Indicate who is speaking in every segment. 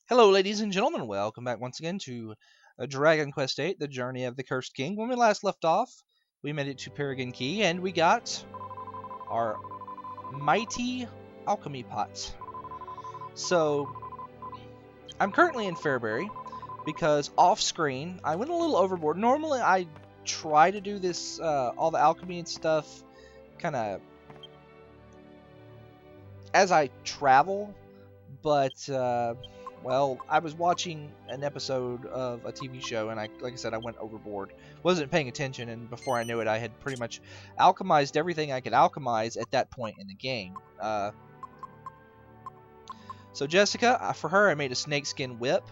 Speaker 1: Hello, ladies and gentlemen. Welcome back once again to Dragon Quest VIII, The Journey of the Cursed King. When we last left off, we made it to Paragon Key, and we got our mighty alchemy pot. So, I'm currently in Fairbury, because off-screen, I went a little overboard. Normally, I try to do this, all the alchemy and stuff, kind of as I travel, but well, I was watching an episode of a TV show, and like I said, I went overboard. Wasn't paying attention, and before I knew it, I had pretty much alchemized everything I could alchemize at that point in the game. So Jessica, for her, I made a snakeskin whip.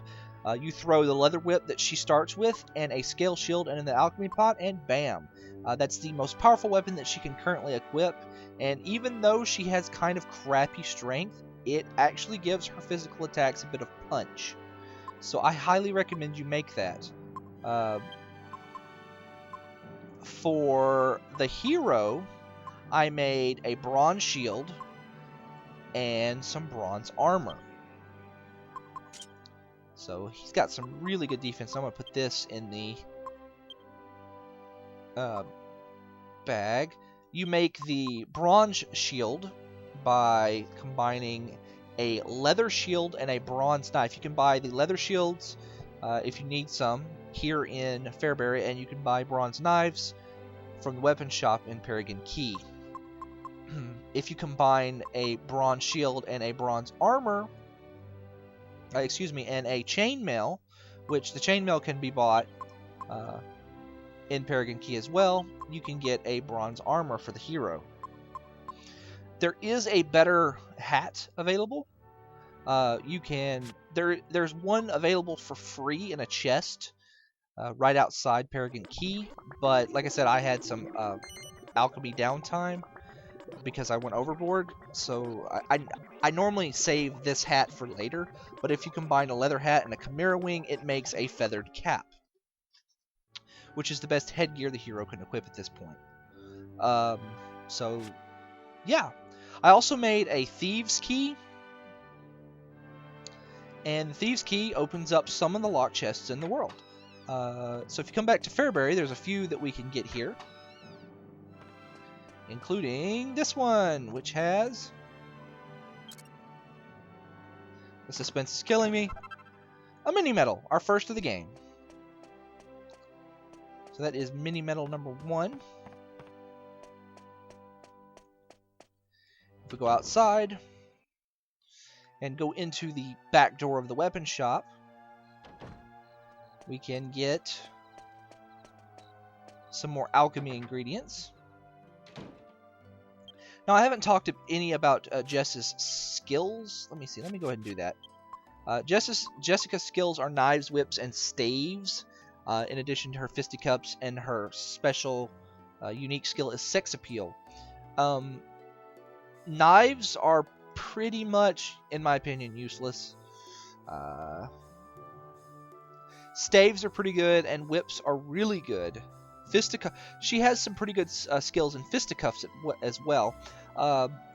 Speaker 1: You throw the leather whip that she starts with, and a scale shield, and in the alchemy pot, and bam! That's the most powerful weapon that she can currently equip. And even though she has kind of crappy strength, it actually gives her physical attacks a bit of punch. So I highly recommend you make that. For the hero, I made a bronze shield and some bronze armor. So he's got some really good defense. I'm going to put this in the bag. You make the bronze shield by combining a leather shield and a bronze knife. You can buy the leather shields if you need some here in Fairbury, and you can buy bronze knives from the weapon shop in Paragon Key. If you combine a bronze shield and a bronze armor, and a chainmail, which the chainmail can be bought in Paragon Key as well, you can get a bronze armor for the hero. There is a better hat available. There's one available for free in a chest right outside Paragon Key, but like I said, I had some alchemy downtime because I went overboard, so I normally save this hat for later, but if you combine a leather hat and a chimera wing, it makes a feathered cap, which is the best headgear the hero can equip at this point. So, yeah. I also made a Thieves' Key, and the Thieves' Key opens up some of the lock chests in the world. So if you come back to Fairbury, there's a few that we can get here, including this one, which has... The suspense is killing me. A mini medal, our first of the game. So that is mini medal number 1. If we go outside and go into the back door of the weapon shop, we can get some more alchemy ingredients. Now, I haven't talked any about Jess's skills. Let me see. Let me go ahead and do that. Jessica's skills are knives, whips, and staves, in addition to her Fisticuffs, and her special unique skill is sex appeal. Knives are pretty much, in my opinion, useless. Staves are pretty good, and whips are really good. She has some pretty good skills in Fisticuffs as well,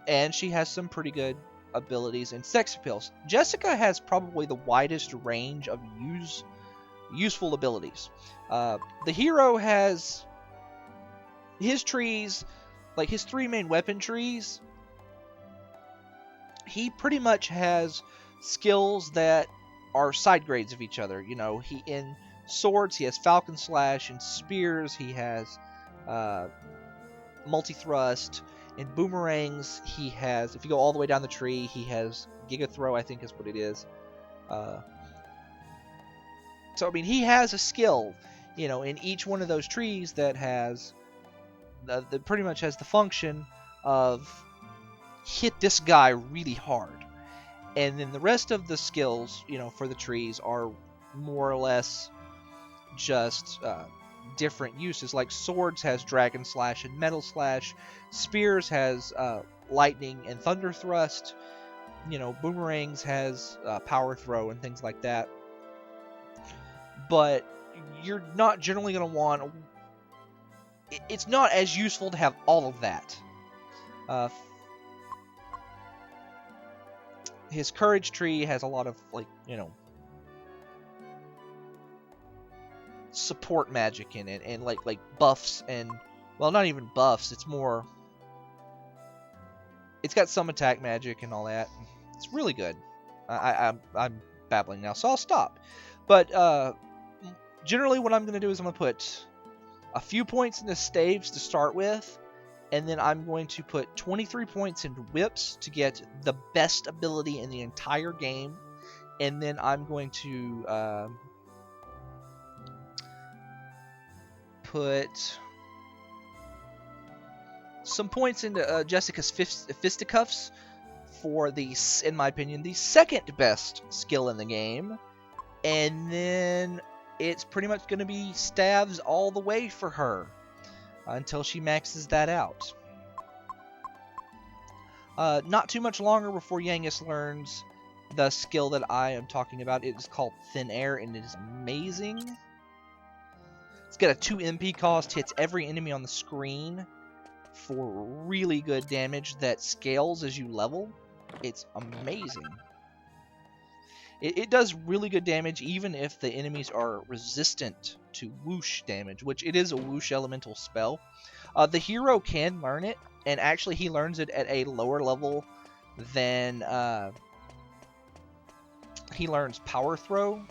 Speaker 1: and she has some pretty good abilities in sex appeals. Jessica has probably the widest range of useful abilities. The hero has his trees, like his 3 main weapon trees. He pretty much has skills that are side grades of each other. You know, in swords, he has Falcon Slash. In spears, he has Multi-Thrust. In boomerangs, he has, if you go all the way down the tree, he has Giga Throw, I think is what it is. So, I mean, he has a skill, in each one of those trees that has, that pretty much has the function of hit this guy really hard. And then the rest of the skills, for the trees are more or less just different uses. Like swords has Dragon Slash and Metal Slash. Spears has Lightning and Thunder Thrust. Boomerangs has Power Throw and things like that. But you're not generally going to want... It's not as useful to have all of that. His courage tree has a lot of, support magic in it, and like buffs, and well, not even buffs. It's more. It's got some attack magic and all that. It's really good. I'm babbling now, so I'll stop. But generally, what I'm going to do is I'm going to put a few points into staves to start with, and then I'm going to put 23 points into whips to get the best ability in the entire game, and then I'm going to put some points into Jessica's Fisticuffs for the, in my opinion, the second best skill in the game, and then it's pretty much going to be stabs all the way for her until she maxes that out. Not too much longer before Yangus learns the skill that I am talking about. It is called Thin Air, and it is amazing. It's got a 2 MP cost, hits every enemy on the screen for really good damage that scales as you level. It's amazing. It does really good damage even if the enemies are resistant to whoosh damage, which it is a whoosh elemental spell. The hero can learn it, and actually he learns it at a lower level than he learns Power Throw.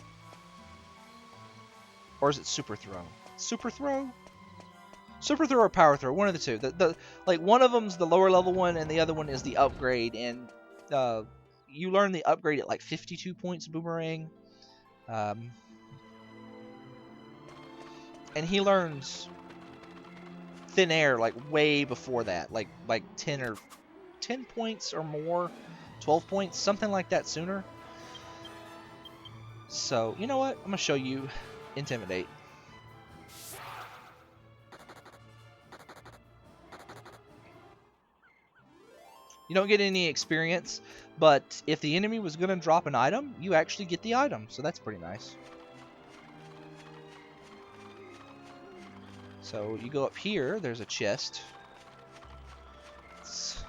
Speaker 1: Or is it Super Throw? Super Throw? Super Throw or Power Throw, one of the two. Like one of them's the lower level one, and the other one is the upgrade. And you learn the upgrade at like 52 points boomerang. And he learns Thin Air like way before that, like 10 points or more, 12 points, something like that sooner. So you know what? I'm gonna show you Intimidate. You don't get any experience, but if the enemy was going to drop an item, you actually get the item, so that's pretty nice. So you go up here, there's a chest. It's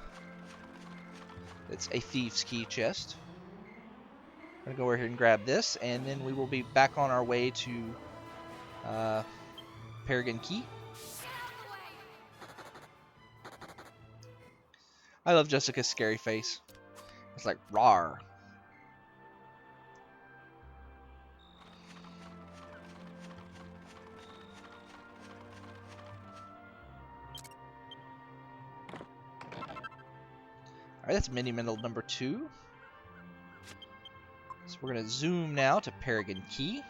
Speaker 1: a Thieves' Key chest. I'm going to go over here and grab this, and then we will be back on our way to Paragon Key. I love Jessica's scary face. It's like, rawr. Alright, that's mini medal number 2. So we're going to zoom now to Paragon Key.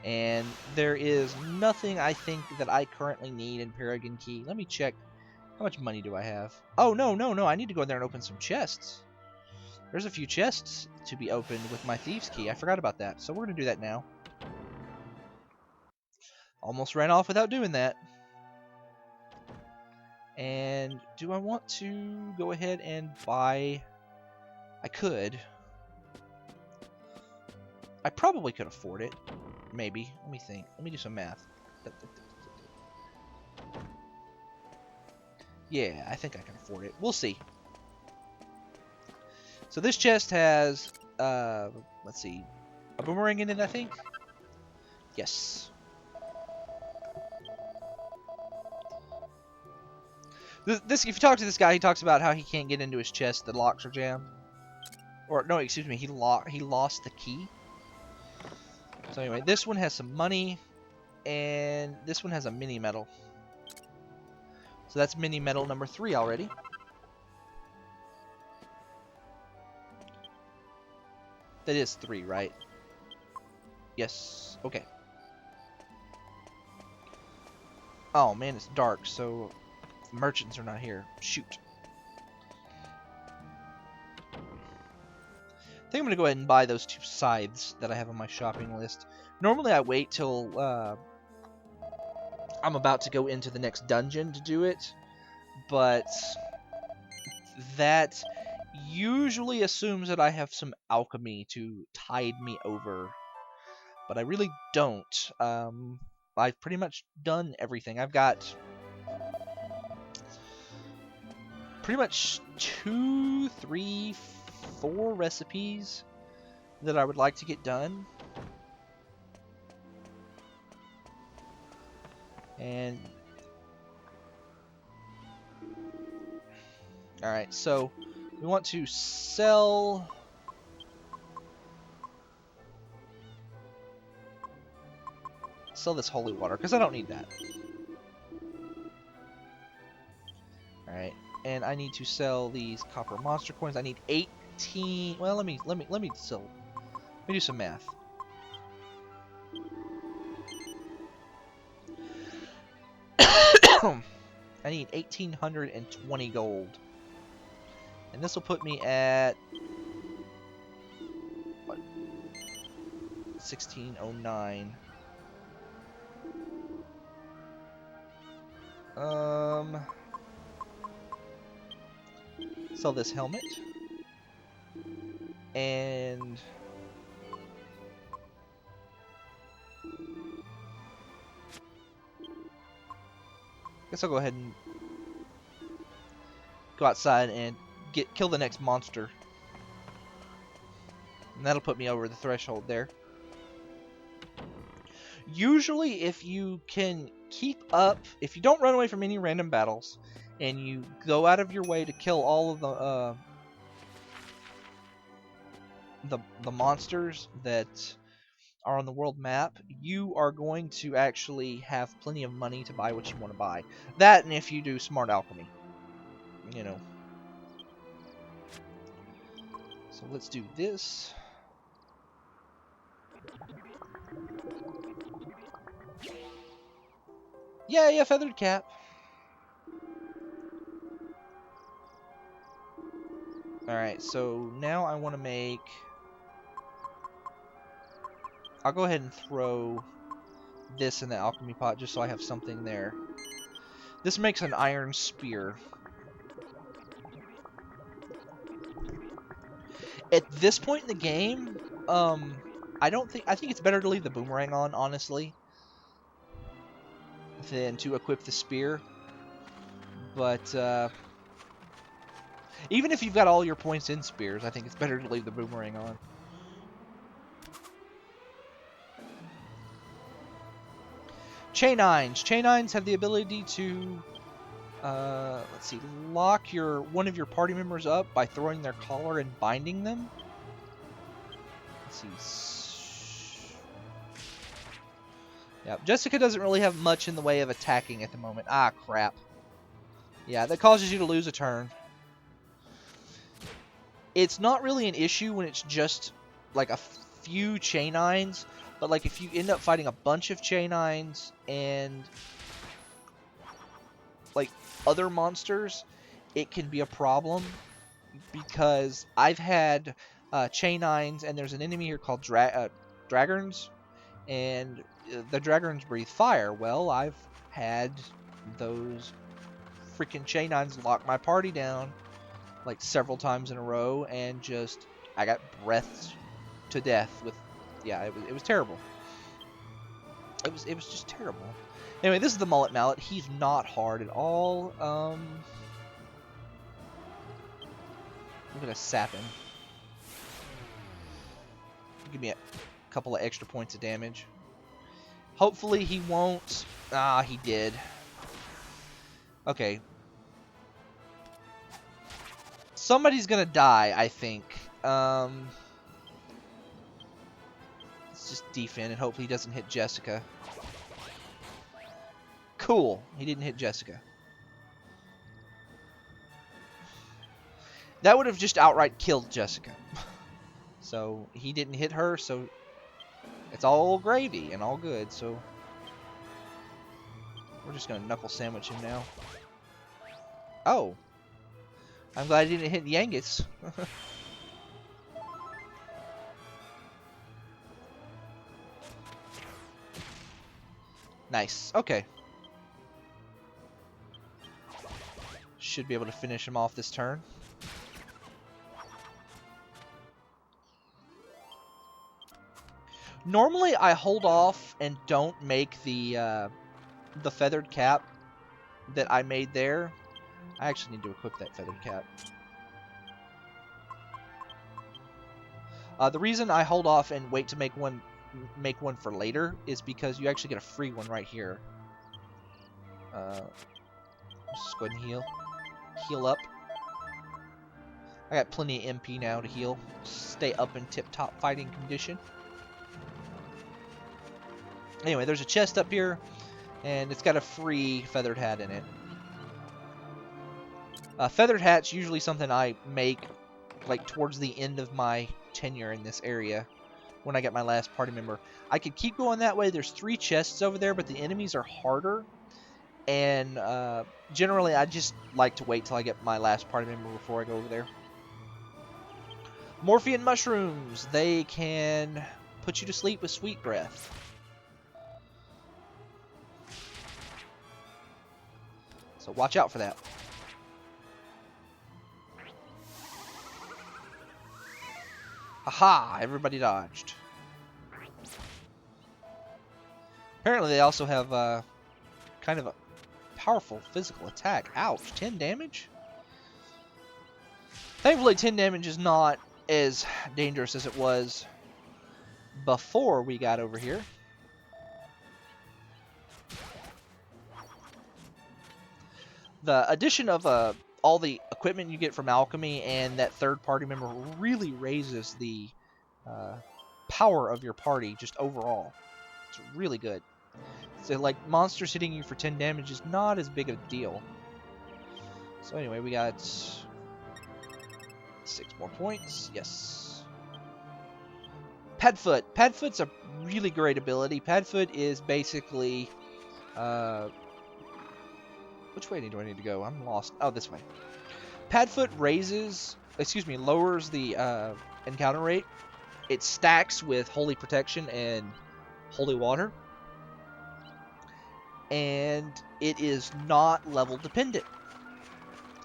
Speaker 1: And there is nothing I think that I currently need in Paragon Key. Let me check. How much money do I have? Oh, no. I need to go in there and open some chests. There's a few chests to be opened with my Thieves' Key. I forgot about that. So we're going to do that now. Almost ran off without doing that. And do I want to go ahead and buy... I could. I probably could afford it. Maybe. Let me think. Let me do some math. Yeah, I think I can afford it. We'll see. So this chest has, let's see, a boomerang in it, I think? Yes. This, if you talk to this guy, he talks about how he can't get into his chest. The locks are jammed. Or, no, excuse me, he lost the key. So anyway, this one has some money, and this one has a mini medal. So that's mini medal number 3 already. That is 3, right? Yes. Okay. Oh man, it's dark, so merchants are not here. Shoot. I think I'm gonna go ahead and buy those 2 scythes that I have on my shopping list. Normally I wait till I'm about to go into the next dungeon to do it, but that usually assumes that I have some alchemy to tide me over, but I really don't. I've pretty much done everything. I've got pretty much 2, 3, 4 recipes that I would like to get done. And alright, so we want to sell this holy water, because I don't need that. Alright, and I need to sell these copper monster coins. I need 18. Well, let me do some math. I need 1,820 gold. And this will put me at what? 1609. Sell this helmet. And guess I'll go ahead and go outside and kill the next monster. And that'll put me over the threshold there. Usually, if you can keep up, if you don't run away from any random battles, and you go out of your way to kill all of the monsters that are on the world map, you are going to actually have plenty of money to buy what you want to buy. That, and if you do smart alchemy, you know. So let's do this. Yeah, feathered cap. Alright, so now I want to make... I'll go ahead and throw this in the alchemy pot just so I have something there. This makes an iron spear. At this point in the game, I think it's better to leave the boomerang on, honestly, than to equip the spear. But even if you've got all your points in spears, I think it's better to leave the boomerang on. Chainines. Chainines have the ability to, let's see, lock one of your party members up by throwing their collar and binding them. Let's see. Yeah, Jessica doesn't really have much in the way of attacking at the moment. Ah, crap. Yeah, that causes you to lose a turn. It's not really an issue when it's just like a few chainines, but like if you end up fighting a bunch of chainines and like other monsters, it can be a problem, because I've had chainines, and there's an enemy here called Dragons, and the Dragons breathe fire. Well, I've had those freaking chainines lock my party down like several times in a row, and just I got breathed to death with. Yeah, it was terrible. It was just terrible. Anyway, this is the Mullet Mallet. He's not hard at all. I'm gonna sap him. Give me a couple of extra points of damage. Hopefully he won't. Ah, he did. Okay. Somebody's gonna die, I think. Let's just defend and hopefully he doesn't hit Jessica. Cool. He didn't hit Jessica. That would have just outright killed Jessica. So he didn't hit her, so it's all gravy and all good. So we're just gonna knuckle sandwich him now. Oh, I'm glad I didn't hit Yangus. Nice. Okay. Should be able to finish him off this turn. Normally, I hold off and don't make the feathered cap that I made there. I actually need to equip that feathered cap. The reason I hold off and wait to make one for later is because you actually get a free one right here. Just go ahead and heal. Heal up. I got plenty of MP now to heal. Stay up in tip-top fighting condition. Anyway, there's a chest up here, and it's got a free feathered hat in it. Feathered hat's usually something I make like towards the end of my tenure in this area when I get my last party member. I could keep going that way. There's 3 chests over there, but the enemies are harder. And generally, I just like to wait till I get my last party member before I go over there. Morphean mushrooms. They can put you to sleep with sweet breath. So watch out for that. Aha! Everybody dodged. Apparently they also have kind of a powerful physical attack. Ouch, 10 damage? Thankfully 10 damage is not as dangerous as it was before we got over here. The addition of all the equipment you get from alchemy and that third party member really raises the power of your party just overall. It's really good. So like monsters hitting you for 10 damage is not as big of a deal. So anyway, we got 6 more points. Yes. Padfoot. Padfoot's a really great ability. Padfoot is basically which way do I need to go? I'm lost. Oh, this way. Padfoot lowers the encounter rate. It stacks with Holy Protection and Holy Water. And it is not level dependent.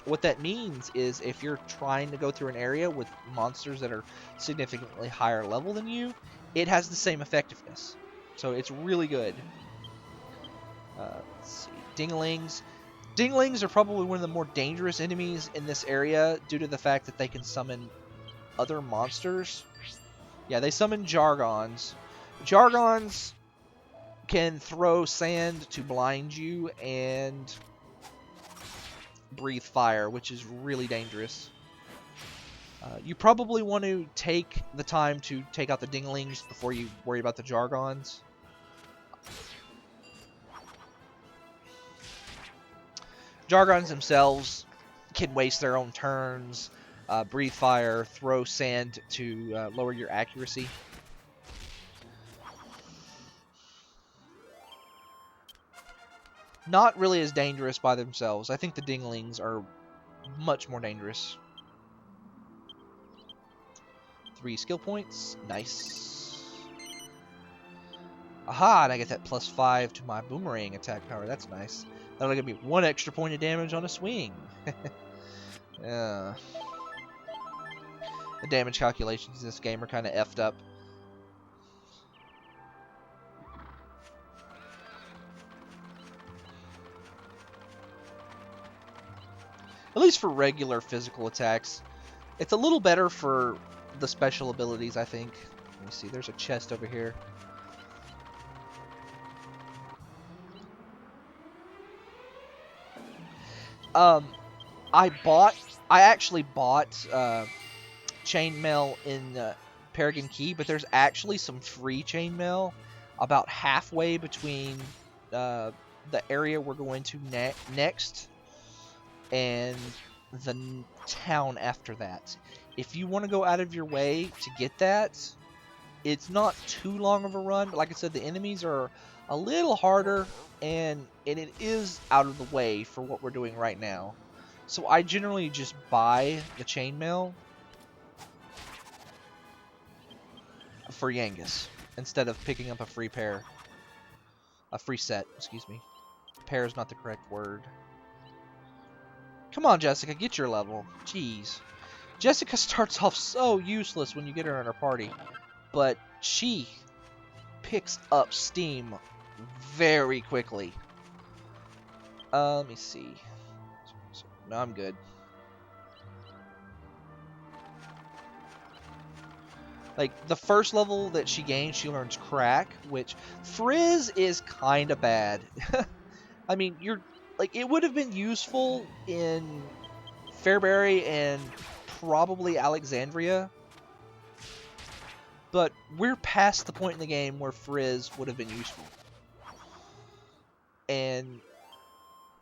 Speaker 1: What that means is if you're trying to go through an area with monsters that are significantly higher level than you, it has the same effectiveness. So it's really good. Let's see. Dinglings. Dinglings are probably one of the more dangerous enemies in this area due to the fact that they can summon other monsters. Yeah, they summon Jargons. Jargons can throw sand to blind you and breathe fire, which is really dangerous. You probably want to take the time to take out the Dinglings before you worry about the Jargons. Jargons themselves can waste their own turns, breathe fire, throw sand to lower your accuracy. Not really as dangerous by themselves. I think the Dinglings are much more dangerous. 3 skill points. Nice. Aha, and I get that +5 to my boomerang attack power. That's nice. That'll give me 1 extra point of damage on a swing. The damage calculations in this game are kind of effed up. At least for regular physical attacks. It's a little better for the special abilities, I think. Let me see, there's a chest over here. I actually bought chainmail in Paragon Key, but there's actually some free chainmail about halfway between the area we're going to next and the town after that. If you want to go out of your way to get that, it's not too long of a run, but like I said, the enemies are a little harder, and it is out of the way for what we're doing right now. So I generally just buy the chainmail for Yangus instead of picking up a free pair. A free set, excuse me. Pair is not the correct word. Come on, Jessica, get your level. Jeez. Jessica starts off so useless when you get her in her party, but she picks up steam very quickly. Let me see. No, I'm good. Like, the first level that she gains, she learns Crack, which Frizz is kind of bad. I mean, like, it would have been useful in Fairbury and probably Alexandria, but we're past the point in the game where Frizz would have been useful. And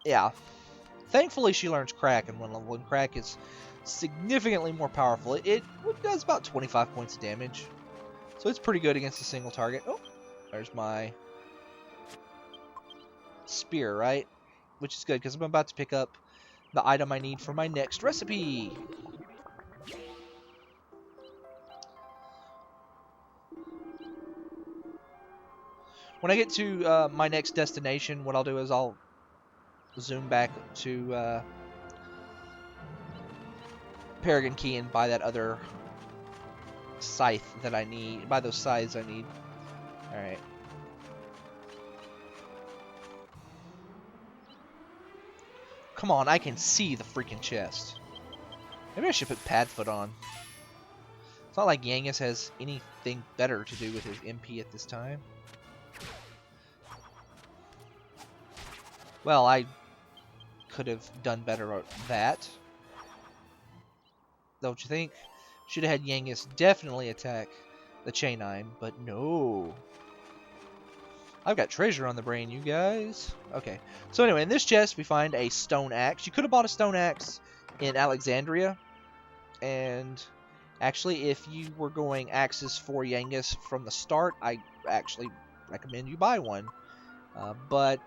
Speaker 1: yeah, thankfully she learns Crack in 1 level, and Crack is significantly more powerful. It does about 25 points of damage, so it's pretty good against a single target. Oh, there's my spear, right? Which is good because I'm about to pick up the item I need for my next recipe. When I get to my next destination, what I'll do is I'll zoom back to Paragon Key and buy that other scythe that I need. Buy those scythes I need. Alright. Come on, I can see the freaking chest. Maybe I should put Padfoot on. It's not like Yangus has anything better to do with his MP at this time. Well, I could have done better at that. Don't you think? Should have had Yangus definitely attack the Chainine, but no. I've got treasure on the brain, you guys. Okay. So anyway, in this chest we find a stone axe. You could have bought a stone axe in Alexandria. And actually, if you were going axes for Yangus from the start, I actually recommend you buy one. But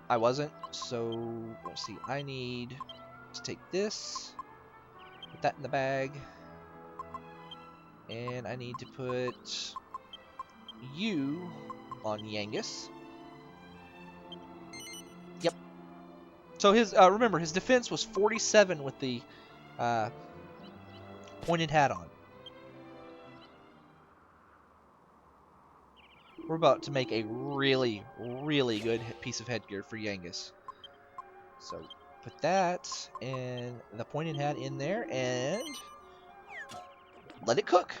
Speaker 1: I wasn't, so let's see. I need to take this, put that in the bag, and I need to put you on Yangus. Yep. So his remember, his defense was 47 with the pointed hat on. We're about to make a really, really good piece of headgear for Yangus. So put that and the pointed hat in there and let it cook.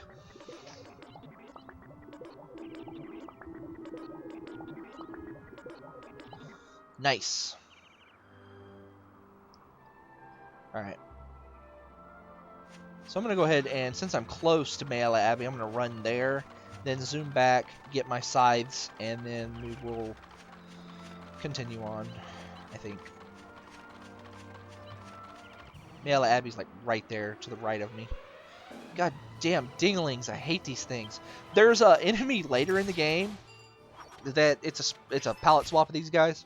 Speaker 1: Nice. Alright. So I'm going to go ahead and, since I'm close to Maella Abbey, I'm going to run there, then zoom back, get my scythes, and then we will continue on, I think. Maella Abbey's like right there to the right of me. God damn dinglings, I hate these things. There's an enemy later in the game that it's a palette swap of these guys.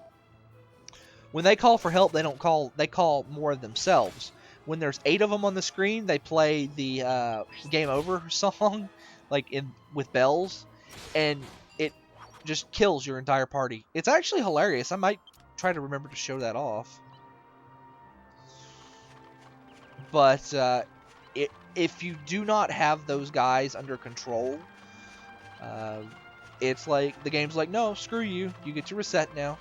Speaker 1: When they call for help, they call more of themselves. When there's 8 of them on the screen, they play the game over song, like with bells, and it just kills your entire party. It's actually hilarious. I might try to remember to show that off. But if you do not have those guys under control, it's like the game's like, no, screw you. You get to reset now.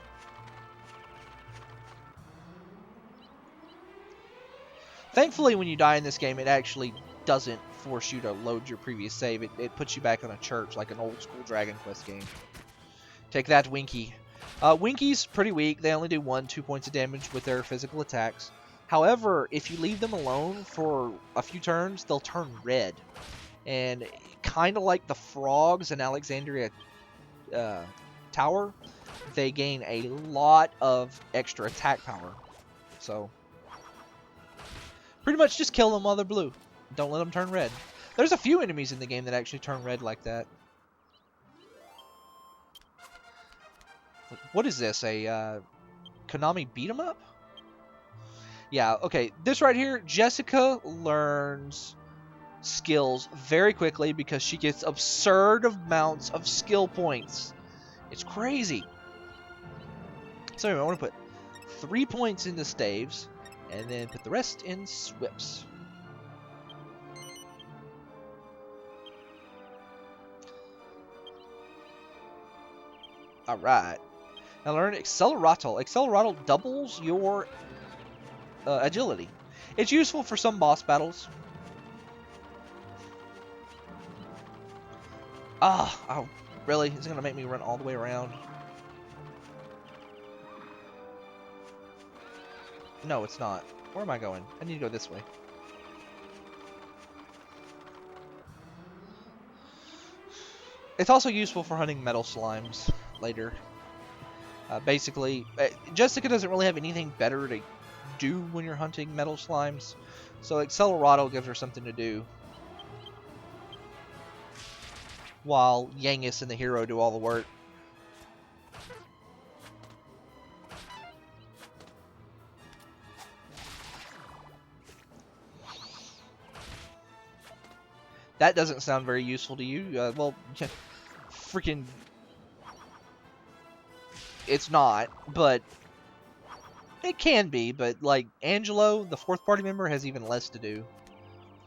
Speaker 1: Thankfully, when you die in this game, it actually doesn't force you to load your previous save. It puts you back on a church, like an old school Dragon Quest game. Take that, Winky. Winky's pretty weak. They only do 2 points of damage with their physical attacks. However, if you leave them alone for a few turns, they'll turn red. And kind of like the frogs in Alexandria Tower, they gain a lot of extra attack power. So pretty much just kill them while they're blue. Don't let them turn red. There's a few enemies in the game that actually turn red like that. What is this? A Konami beat 'em up? Yeah, okay. This right here, Jessica learns skills very quickly because she gets absurd amounts of skill points. It's crazy. So anyway, I want to put 3 points into staves and then put the rest in swips. Alright. Now learn Acceleratal. Acceleratal doubles your agility. It's useful for some boss battles. Oh, really? Is it going to make me run all the way around? No, it's not. Where am I going? I need to go this way. It's also useful for hunting metal slimes later. Basically, Jessica doesn't really have anything better to do when you're hunting metal slimes, so Accelerado gives her something to do, while Yangus and the hero do all the work. That doesn't sound very useful to you. Well, freaking... It's not, but... It can be, but, like, Angelo, the fourth party member, has even less to do.